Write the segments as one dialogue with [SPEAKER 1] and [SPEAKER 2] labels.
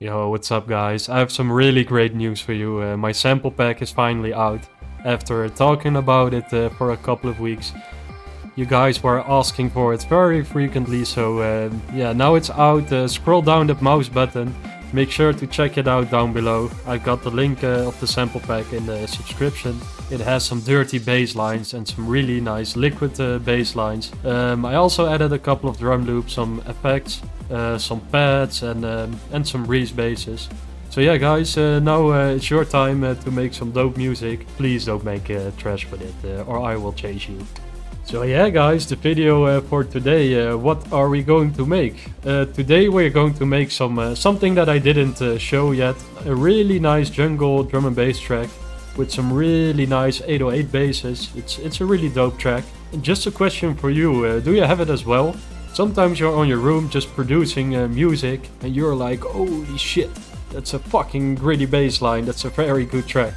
[SPEAKER 1] Yo, what's up guys? I have some really great news for you. My sample pack is finally out. After talking about it for a couple of weeks, you guys were asking for it very frequently, so yeah, now it's out. Scroll down that mouse button. Make sure to check it out down below. I got the link of the sample pack in the subscription. It has some dirty bass lines and some really nice liquid bass lines. I also added a couple of drum loops, some effects, some pads and some Reese basses. So yeah guys, now it's your time to make some dope music. Please don't make trash with it or I will chase you. So yeah guys, the video for today, what are we going to make? Today we're going to make something that I didn't show yet. A really nice jungle drum and bass track with some really nice 808 basses. It's a really dope track. And just a question for you, do you have it as well? Sometimes you're on your room just producing music and you're like, holy shit, that's a fucking gritty bass line, that's a very good track.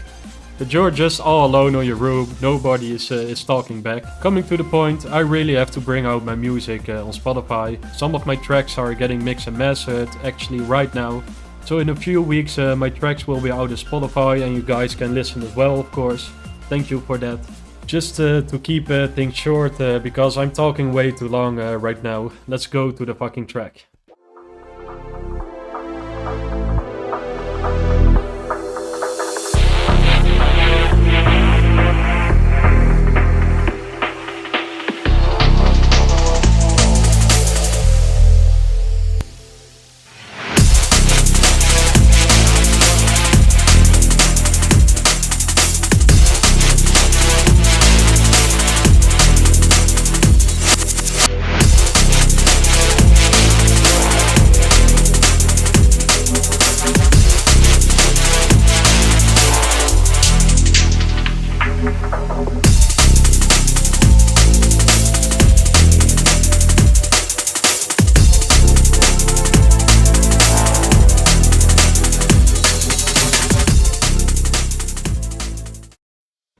[SPEAKER 1] But you're just all alone on your room, nobody is talking back. Coming to the point, I really have to bring out my music on Spotify. Some of my tracks are getting mixed and mastered, actually right now. So in a few weeks my tracks will be out on Spotify and you guys can listen as well, of course. Thank you for that. Just to keep things short, because I'm talking way too long right now, let's go to the fucking track.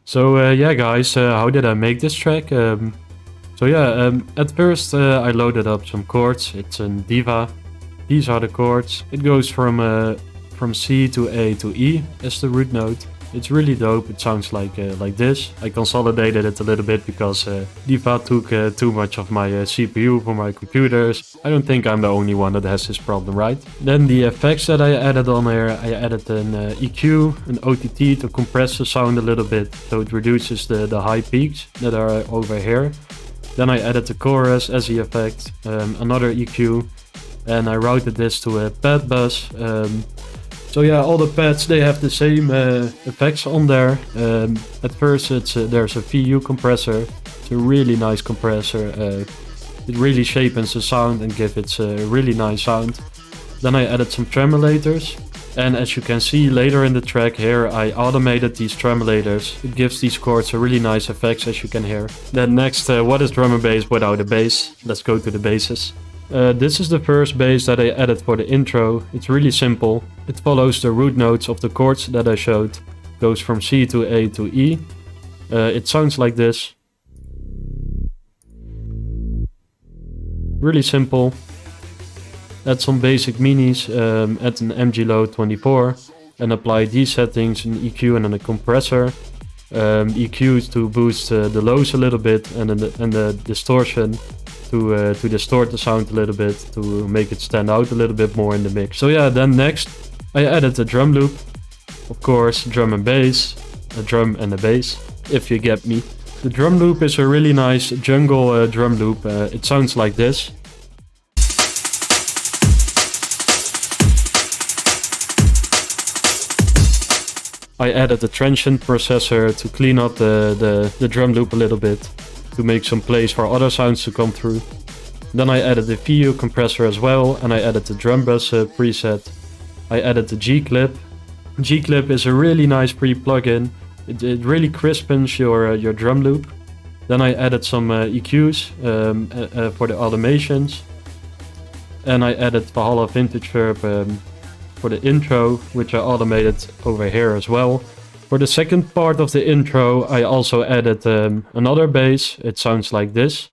[SPEAKER 1] So yeah guys, how did I make this track? So yeah, at first I loaded up some chords. It's in Diva. These are the chords. It goes from C to A to E as the root note. It's really dope. It sounds like this. I consolidated it a little bit because Diva took too much of my CPU for my computers. I don't think I'm the only one that has this problem, right? Then the effects that I added on here, I added an EQ, an OTT to compress the sound a little bit, so it reduces the high peaks that are over here. Then I added the chorus as the effect, another EQ, and I routed this to a pad bus. So yeah, all the pads, they have the same effects on there. At first there's a VU compressor. It's a really nice compressor. It really shapens the sound and gives it a really nice sound. Then I added some tremolators. And as you can see later in the track here, I automated these tremolators. It gives these chords a really nice effects, as you can hear. Then next, what is drum and bass without a bass? Let's go to the basses. This is the first bass that I added for the intro. It's really simple. It follows the root notes of the chords that I showed. Goes from C to A to E. It sounds like this. Really simple. Add some basic minis, add an MG low 24 and apply these settings, an EQ and then a compressor. EQ to boost the lows a little bit and the distortion to distort the sound a little bit, to make it stand out a little bit more in the mix. So yeah, then next I added a drum loop. Of course, drum and bass, a drum and a bass, if you get me. The drum loop is a really nice jungle drum loop. It sounds like this. I added a transient processor to clean up the drum loop a little bit, to make some place for other sounds to come through. Then I added the VU compressor as well, and I added the drum bus preset. I added the G-clip. G-clip is a really nice pre-plugin. It really crispens your drum loop. Then I added some EQs for the automations. And I added Valhalla Vintage Verb for the intro, which I automated over here as well. For the second part of the intro, I also added another bass. It sounds like this.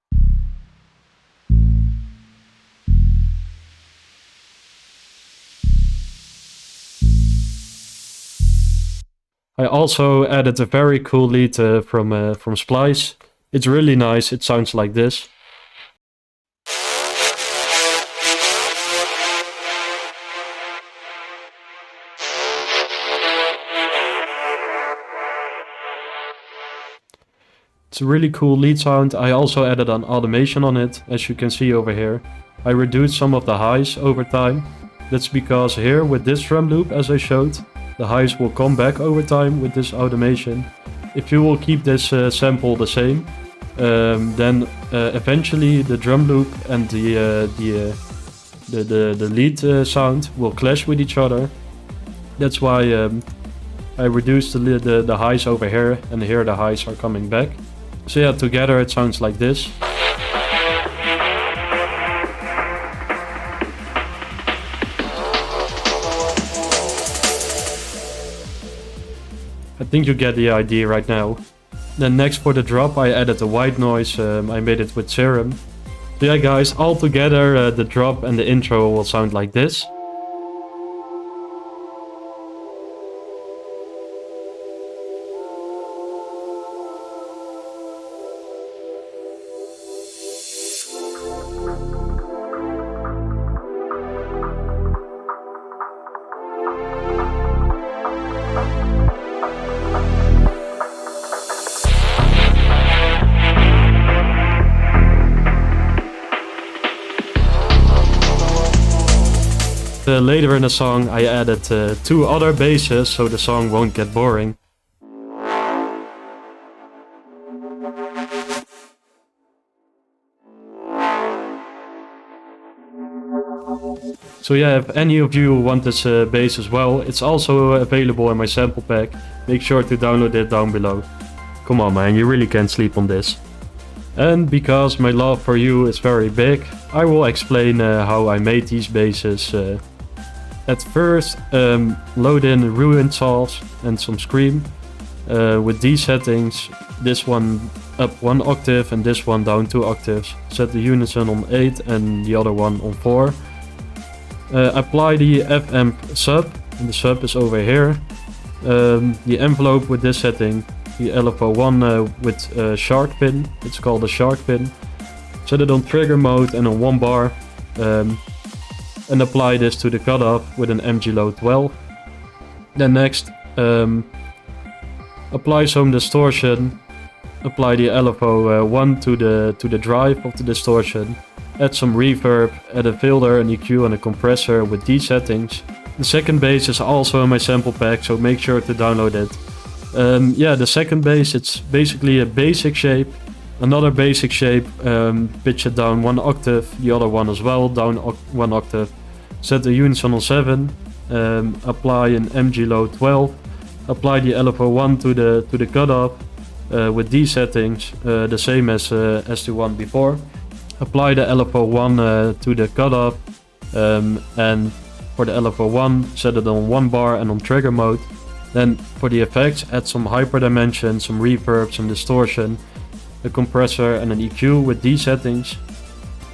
[SPEAKER 1] I also added a very cool lead from Splice. It's really nice, it sounds like this. It's a really cool lead sound. I also added an automation on it, as you can see over here. I reduced some of the highs over time. That's because here with this drum loop, as I showed, the highs will come back over time with this automation. If you will keep this sample the same, then eventually the drum loop and the lead sound will clash with each other. That's why I reduced the highs over here, and here the highs are coming back. So yeah, together it sounds like this. I think you get the idea right now. Then next for the drop I added a white noise, I made it with Serum. So yeah guys, all together the drop and the intro will sound like this. Later in the song I added 2 other basses so the song won't get boring. So yeah, if any of you want this bass as well, it's also available in my sample pack. Make sure to download it down below. Come on man, you really can't sleep on this. And because my love for you is very big, I will explain how I made these basses. At first, load in Ruined Souls and some Scream. With these settings, this one up 1 octave and this one down 2 octaves. Set the unison on 8 and the other one on 4. Apply the FM sub, and the sub is over here. The envelope with this setting, the LFO1 with shark pin, it's called a shark pin. Set it on trigger mode and on 1 bar. And apply this to the cutoff with an MG low 12. Then next, apply some distortion. Apply the LFO1 to the drive of the distortion. Add some reverb, add a filter, an EQ and a compressor with these settings. The second bass is also in my sample pack, so make sure to download it. Yeah, the second bass, it's basically a basic shape. Another basic shape, pitch it down 1 octave, the other one as well, down 1 octave. Set the unison on 7, apply an MG low 12, apply the LFO1 to the cutoff with these settings, the same as the one before. Apply the LFO1 to the cutoff, and for the LFO1 set it on 1 bar and on trigger mode. Then for the effects add some hyperdimension, some reverb, some distortion, a compressor and an EQ with these settings.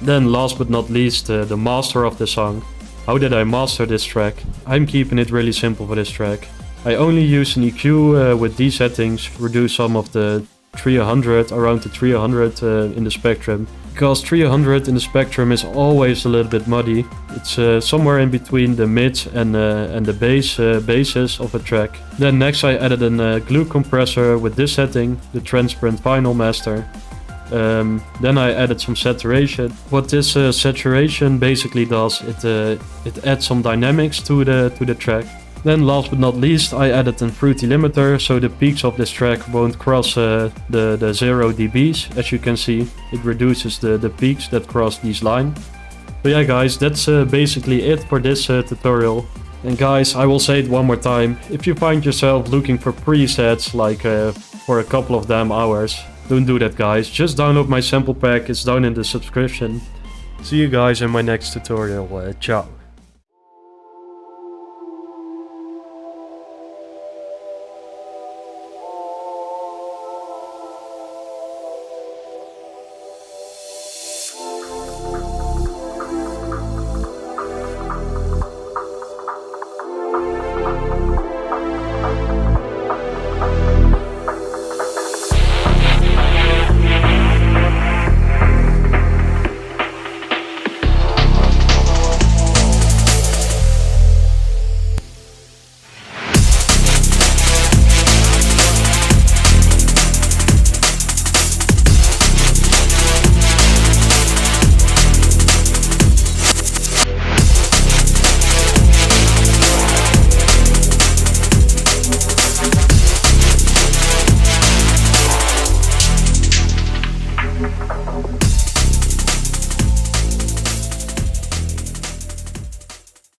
[SPEAKER 1] Then last but not least, the master of the song. How did I master this track? I'm keeping it really simple for this track. I only use an EQ with these settings, reduce some of the 300, around the 300 in the spectrum. Because 300 in the spectrum is always a little bit muddy. It's somewhere in between the mids and the basses of a track. Then next I added a glue compressor with this setting, the transparent vinyl master. Then I added some saturation. What this saturation basically does, it adds some dynamics to the track. Then last but not least, I added a fruity limiter, so the peaks of this track won't cross the 0 dBs. As you can see, it reduces the peaks that cross these lines. So yeah guys, that's basically it for this tutorial. And guys, I will say it one more time, if you find yourself looking for presets like for a couple of damn hours, don't do that guys, just download my sample pack, it's down in the description. See you guys in my next tutorial, ciao.